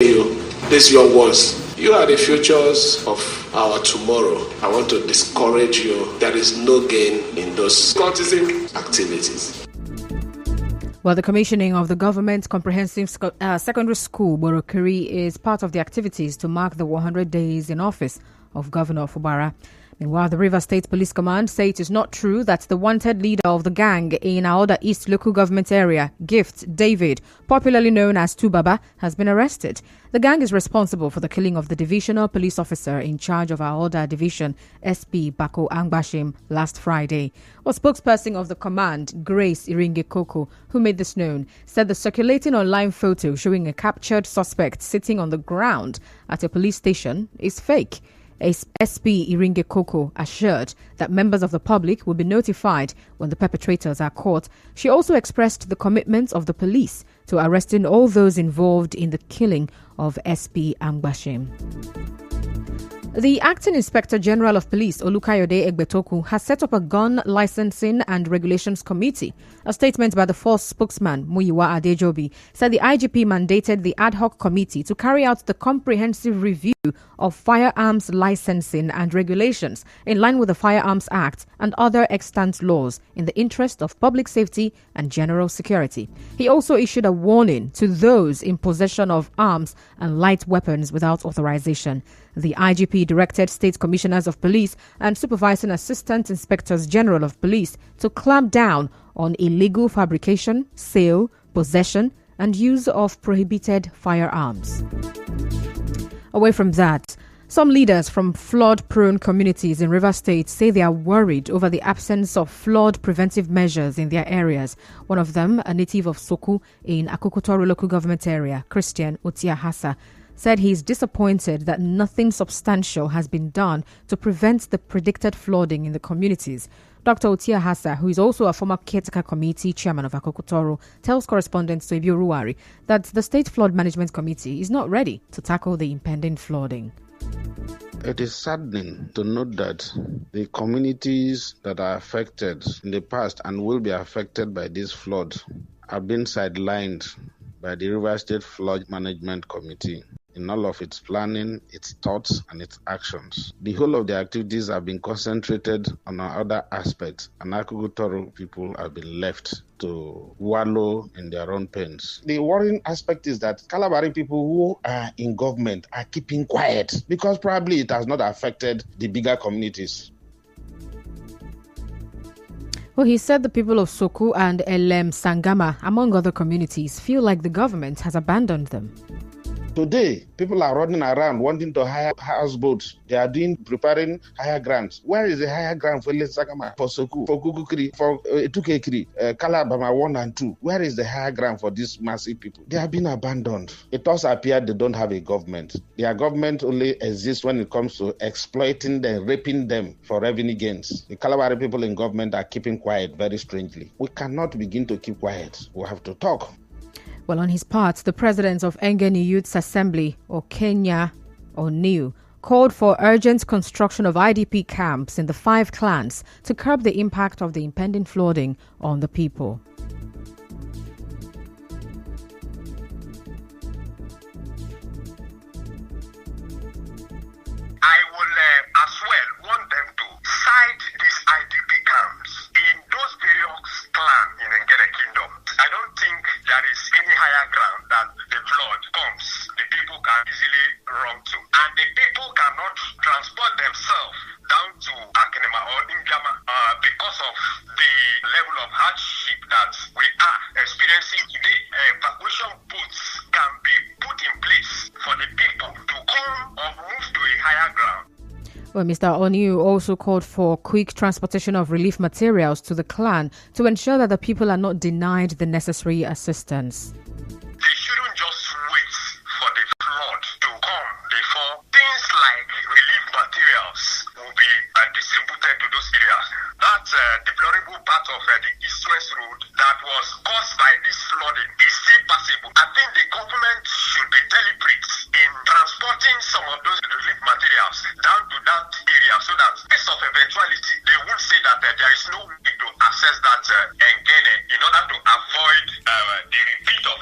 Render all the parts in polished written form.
These young ones, you are the futures of our tomorrow. I want to discourage you. There is no gain in those cultism activities. Well, the commissioning of the government comprehensive secondary school, Borokiri, is part of the activities to mark the 100 days in office of Governor Fubara. Meanwhile, the Rivers State Police Command say it is not true that the wanted leader of the gang in Aoda East local government area, Gift David, popularly known as Tubaba, has been arrested. The gang is responsible for the killing of the divisional police officer in charge of Aoda Division, SP Bako Angbashim, last Friday. A spokesperson of the command, Grace Iringe Koko, who made this known, said the circulating online photo showing a captured suspect sitting on the ground at a police station is fake. SP Iringe Koko assured that members of the public will be notified when the perpetrators are caught. She also expressed the commitment of the police to arresting all those involved in the killing of SP Angbashim. The Acting Inspector General of Police, Olukayode Egbetoku, has set up a gun licensing and regulations committee. A statement by the force spokesman, Muyiwa Adejobi, said the IGP mandated the ad hoc committee to carry out the comprehensive review of firearms licensing and regulations in line with the Firearms Act and other extant laws in the interest of public safety and general security. He also issued a warning to those in possession of arms and light weapons without authorization. The IGP directed state commissioners of police and supervising assistant inspectors general of police to clamp down on illegal fabrication, sale, possession, and use of prohibited firearms. Away from that, some leaders from flood-prone communities in Rivers State say they are worried over the absence of flood preventive measures in their areas. One of them, a native of Soku in Akokotoro local government area, Christian Otiahasa, said he is disappointed that nothing substantial has been done to prevent the predicted flooding in the communities. Dr. Otiahasa, who is also a former caretaker committee chairman of Akokotoro, tells correspondent Soibio Ruwari that the State Flood Management Committee is not ready to tackle the impending flooding. It is saddening to note that the communities that are affected in the past and will be affected by this flood have been sidelined by the River State Flood Management Committee in all of its planning, its thoughts, and its actions. The whole of the activities have been concentrated on other aspects, and Akokotoro people have been left to wallow in their own pains. The worrying aspect is that Kalabari people who are in government are keeping quiet because probably it has not affected the bigger communities. Well, he said the people of Soku and Elem Sangama, among other communities, feel like the government has abandoned them. Today, people are running around wanting to hire houseboats. They are preparing hire grants. Where is the hire grant for Elem Sangama, for Soku, for Kukukri, for Etukekri, Kalabama 1 and 2? Where is the hire grant for these massive people? They have been abandoned. It does appear they don't have a government. Their government only exists when it comes to exploiting them, raping them for revenue gains. The Kalabari people in government are keeping quiet very strangely. We cannot begin to keep quiet. We have to talk. Well, on his part, the president of Engeni Youth's Assembly, or Kenya or NEW, called for urgent construction of IDP camps in the 5 clans to curb the impact of the impending flooding on the people. I will as well want them to cite these IDP camps in those various clans in Engene Kingdom. I don't think there is any higher ground that the flood comes. The people can easily run to. And the people cannot transport themselves down to Akinema or Indiama because of the level of hardship that we are experiencing today. Evacuation boats can be put in place for the people to come or move to a higher ground. Well, Mr. Oniu also called for quick transportation of relief materials to the clan to ensure that the people are not denied the necessary assistance. They shouldn't just wait for the flood to come before things like relief materials will be distributed to those areas. That deplorable part of the East-West Road that was caused by this flooding is still passable. I think the government should be deliberate in transporting some of those relief materials down to that area so that in case of eventuality, they would say that there is no way to access that Engene in order to avoid the repeat of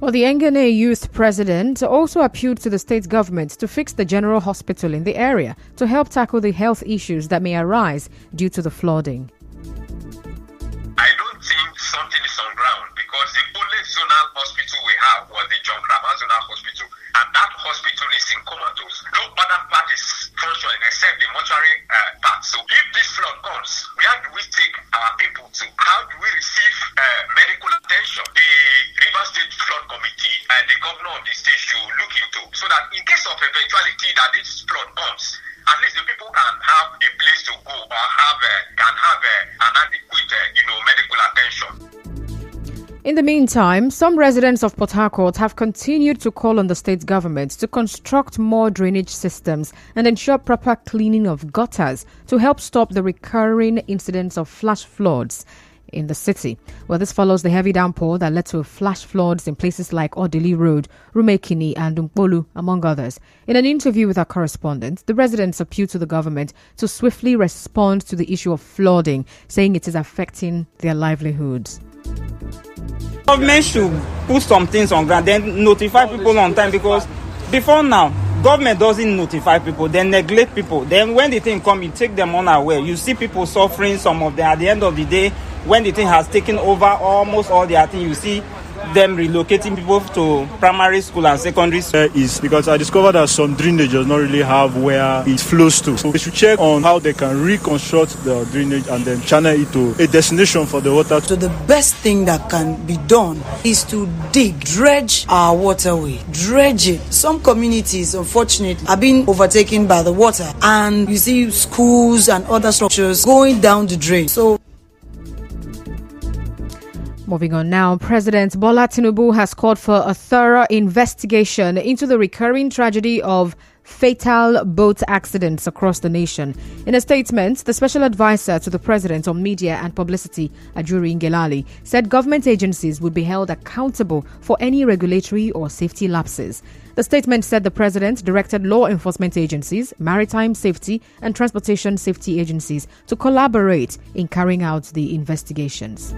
Well, the Engene youth president also appealed to the state government to fix the general hospital in the area to help tackle the health issues that may arise due to the flooding. I don't think something is on ground because the only zonal hospital we have was the John Krama Zonal Hospital, and that hospital is in comatose. No other part is functioning except the mortuary part. So if this flood comes, where do we take our people to? How do we receive medical attention? The River State Flood Committee and the governor of the state should look into, so that in case of eventuality that this flood comes, at least the people can have a place to go or can have an adequate medical attention. In the meantime, some residents of Port Harcourt have continued to call on the state government to construct more drainage systems and ensure proper cleaning of gutters to help stop the recurring incidents of flash floods in the city. Well, this follows the heavy downpour that led to flash floods in places like Odili Road, Rumekini and Umpolu, among others. In an interview with our correspondent, the residents appealed to the government to swiftly respond to the issue of flooding, saying it is affecting their livelihoods. Government should put some things on ground, then notify people on time, because before now, government doesn't notify people, they neglect people. Then when the thing comes, you take them unaware. You see people suffering, some of them at the end of the day, when the thing has taken over almost all their thing, you see them relocating people to primary school and secondary school. Is because I discovered that some drainage does not really have where it flows to. So they should check on how they can reconstruct the drainage and then channel it to a destination for the water. So the best thing that can be done is to dredge our waterway, dredge it. Some communities, unfortunately, are being overtaken by the water, and you see schools and other structures going down the drain. So moving on now, President Bola Tinubu has called for a thorough investigation into the recurring tragedy of fatal boat accidents across the nation. In a statement, the special advisor to the president on media and publicity, Ajuri Ngelale, said government agencies would be held accountable for any regulatory or safety lapses. The statement said the president directed law enforcement agencies, maritime safety and transportation safety agencies to collaborate in carrying out the investigations.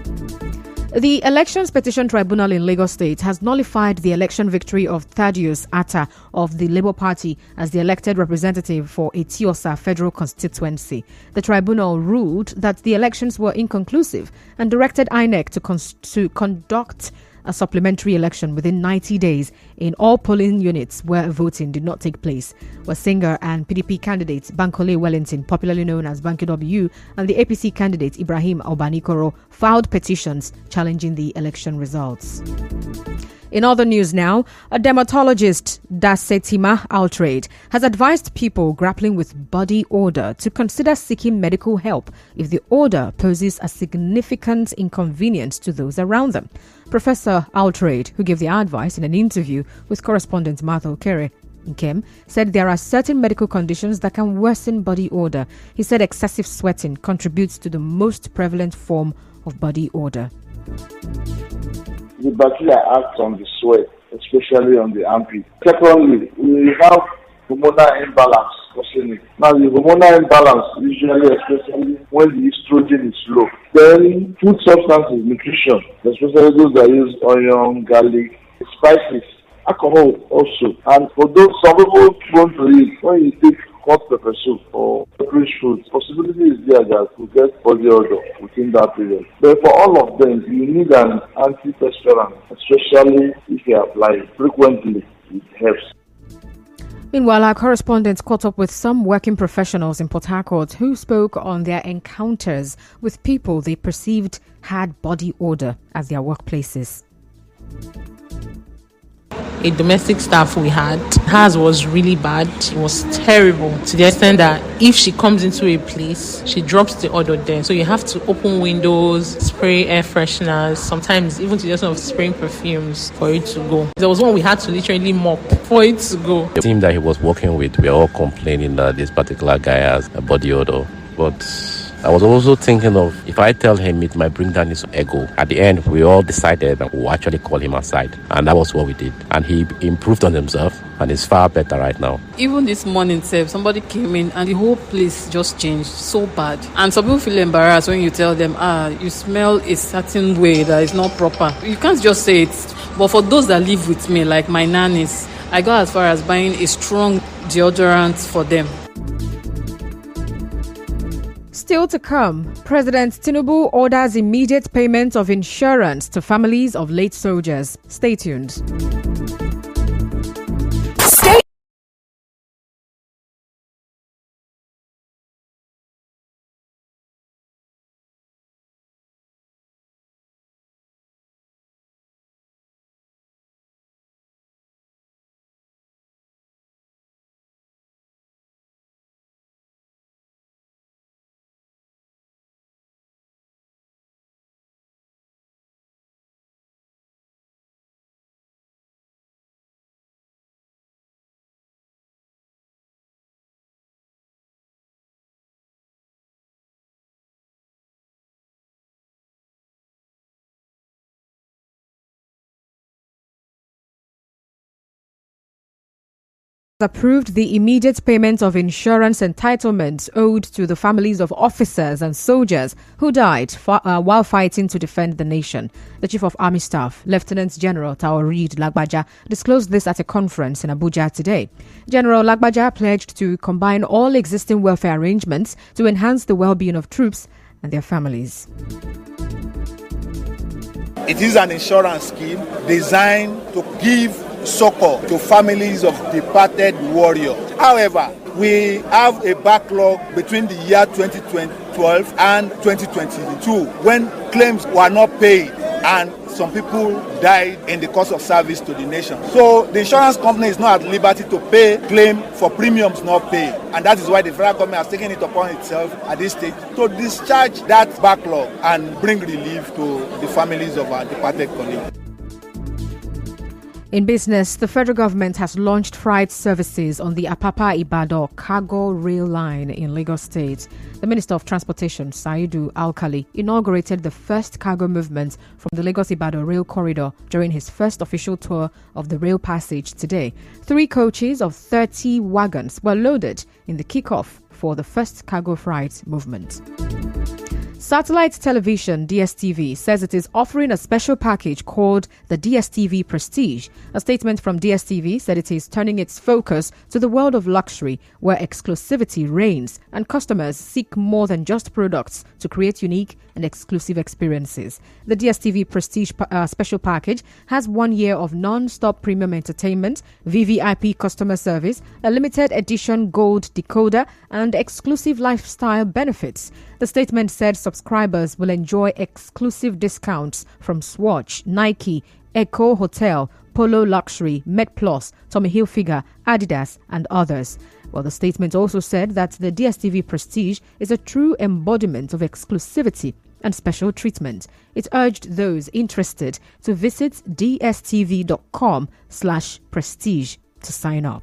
The Elections Petition Tribunal in Lagos State has nullified the election victory of Thaddeus Atta of the Labour Party as the elected representative for Etiosa Federal Constituency. The tribunal ruled that the elections were inconclusive and directed INEC to conduct a supplementary election within 90 days in all polling units where voting did not take place. Where singer and PDP candidate Bankole Wellington, popularly known as Banky W, and the APC candidate Ibrahim Albanikoro filed petitions challenging the election results. In other news now, a dermatologist, Dasetima Altrade, has advised people grappling with body odor to consider seeking medical help if the odor poses a significant inconvenience to those around them. Professor Altrade, who gave the advice in an interview with correspondent Martha Okere Nkem, said there are certain medical conditions that can worsen body odor. He said excessive sweating contributes to the most prevalent form of body odor. The bacteria acts on the sweat, especially on the armpit. Secondly, we have hormonal imbalance causing it. Now, the hormonal imbalance usually, especially when the estrogen is low. Then, food substances, nutrition, especially those that use onion, garlic, spices, alcohol also. And for those, some people want to eat, when you take hot pepper soup or fresh food, possibility is there that you get body odor within that period. But for all of them, you need an antiperspirant, especially if you apply it frequently. It helps. Meanwhile, our correspondent caught up with some working professionals in Port Harcourt who spoke on their encounters with people they perceived had body odor at their workplaces. A domestic staff we had, hers was really bad. It was terrible to the extent that if she comes into a place, she drops the odor there. So you have to open windows, spray air fresheners, sometimes even to the extent of spraying perfumes for it to go. There was one we had to literally mop for it to go. The team that he was working with, we were all complaining that this particular guy has a body odor. But I was also thinking of, if I tell him, it might bring down his ego. At the end, we all decided that we'll actually call him aside. And that was what we did. And he improved on himself and is far better right now. Even this morning, somebody came in and the whole place just changed so bad. And some people feel embarrassed when you tell them, you smell a certain way that is not proper. You can't just say it. But for those that live with me, like my nannies, I go as far as buying a strong deodorant for them. Still to come, President Tinubu orders immediate payment of insurance to families of late soldiers. Stay tuned. Approved the immediate payment of insurance entitlements owed to the families of officers and soldiers who died while fighting to defend the nation. The Chief of Army Staff, Lieutenant General Taoreed Lagbaja, disclosed this at a conference in Abuja today. General Lagbaja pledged to combine all existing welfare arrangements to enhance the well-being of troops and their families. It is an insurance scheme designed to give succor to families of departed warriors. However, we have a backlog between the year 2012 and 2022 when claims were not paid and some people died in the course of service to the nation. So the insurance company is not at liberty to pay claim for premiums not paid. And that is why the federal government has taken it upon itself at this stage to discharge that backlog and bring relief to the families of our departed colleagues. In business, the federal government has launched freight services on the Apapa-Ibadan cargo rail line in Lagos State. The Minister of Transportation, Saidu Alkali, inaugurated the first cargo movement from the Lagos-Ibadan rail corridor during his first official tour of the rail passage today. 3 coaches of 30 wagons were loaded in the kickoff for the first cargo freight movement. Satellite television DSTV says it is offering a special package called the DSTV Prestige. A statement from DSTV said it is turning its focus to the world of luxury, where exclusivity reigns and customers seek more than just products to create unique and exclusive experiences. The DSTV Prestige special package has 1 year of non-stop premium entertainment, VVIP customer service, a limited edition gold decoder, and exclusive lifestyle benefits. The statement said subscribers will enjoy exclusive discounts from Swatch, Nike, Echo Hotel, Polo Luxury, MedPlus, Tommy Hilfiger, Adidas, and others. Well, the statement also said that the DSTV Prestige is a true embodiment of exclusivity and special treatment. It urged those interested to visit dstv.com/prestige to sign up.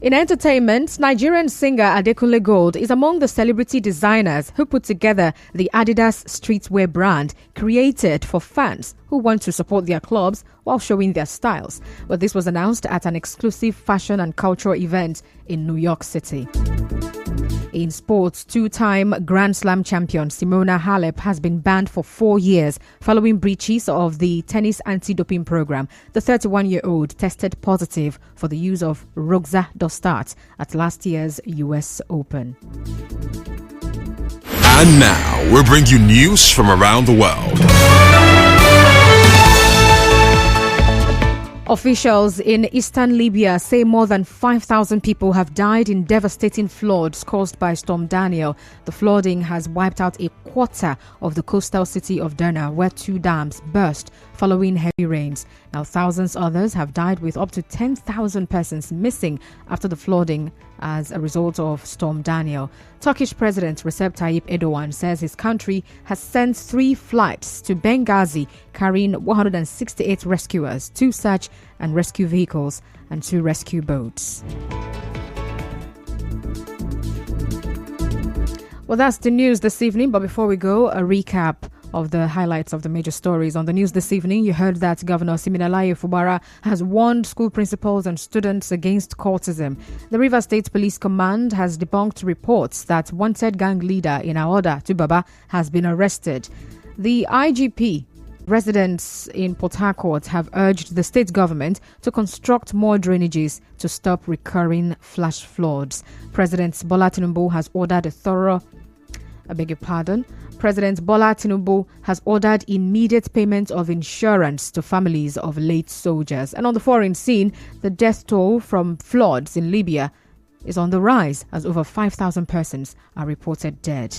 In entertainment, Nigerian singer Adekunle Gold is among the celebrity designers who put together the Adidas streetwear brand created for fans who want to support their clubs while showing their styles. But this was announced at an exclusive fashion and cultural event in New York City. In sports, 2-time Grand Slam champion Simona Halep has been banned for 4 years following breaches of the tennis anti-doping program. The 31-year-old tested positive for the use of roxadustat at last year's US Open. And now, we'll bring you news from around the world. Officials in eastern Libya say more than 5,000 people have died in devastating floods caused by Storm Daniel. The flooding has wiped out a quarter of the coastal city of Derna, where 2 dams burst following heavy rains. Now, thousands others have died, with up to 10,000 persons missing after the flooding as a result of Storm Daniel. Turkish President Recep Tayyip Erdogan says his country has sent 3 flights to Benghazi carrying 168 rescuers, 2 search and rescue vehicles, and 2 rescue boats. Well, that's the news this evening, but before we go, a recap of the highlights of the major stories. On the news this evening, you heard that Governor Siminalayi Fubara has warned school principals and students against cultism. The Rivers State Police Command has debunked reports that wanted gang leader in Aoda Tubaba has been arrested. The IGP Residents in Port Harcourt have urged the state government to construct more drainages to stop recurring flash floods. President Bola Tinubu has ordered President Bola Tinubu has ordered immediate payment of insurance to families of late soldiers. And on the foreign scene, the death toll from floods in Libya is on the rise as over 5,000 persons are reported dead.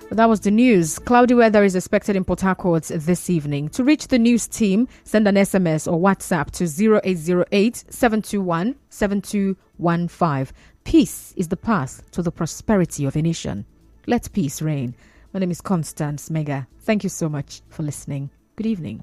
But that was the news. Cloudy weather is expected in Port Harcourt this evening. To reach the news team, send an SMS or WhatsApp to 0808 721 7215. Peace is the path to the prosperity of a nation. Let peace reign. My name is Constance Mega. Thank you so much for listening. Good evening.